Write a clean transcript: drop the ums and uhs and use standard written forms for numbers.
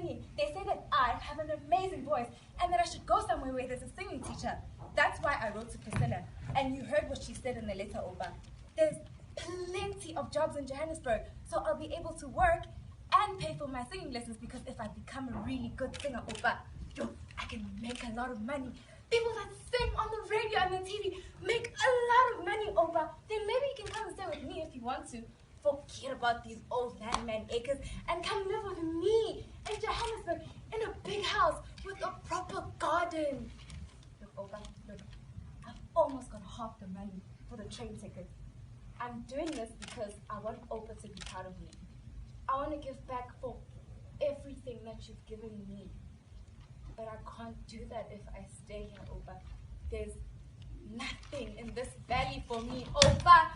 singing. They say that I have an amazing voice and that I should go somewhere where there's a singing teacher. That's why I wrote to Priscilla. And you heard what she said in the letter, Oba. There's plenty of jobs in Johannesburg, so I'll be able to work and pay for my singing lessons, because if I become a really good singer, Oba, I can make a lot of money. People that sing on the radio and the TV make a lot of money, Oba. Then maybe you can come and stay with me if you want to. Forget about these old landman acres and come live with me in Johannesburg in a big house with a proper garden. Look, Oba, look. I've almost got half the money for the train ticket. I'm doing this because I want Opa to be proud of me. I want to give back for everything that you've given me. But I can't do that if I stay here, Opa. There's nothing in this valley for me, Opa.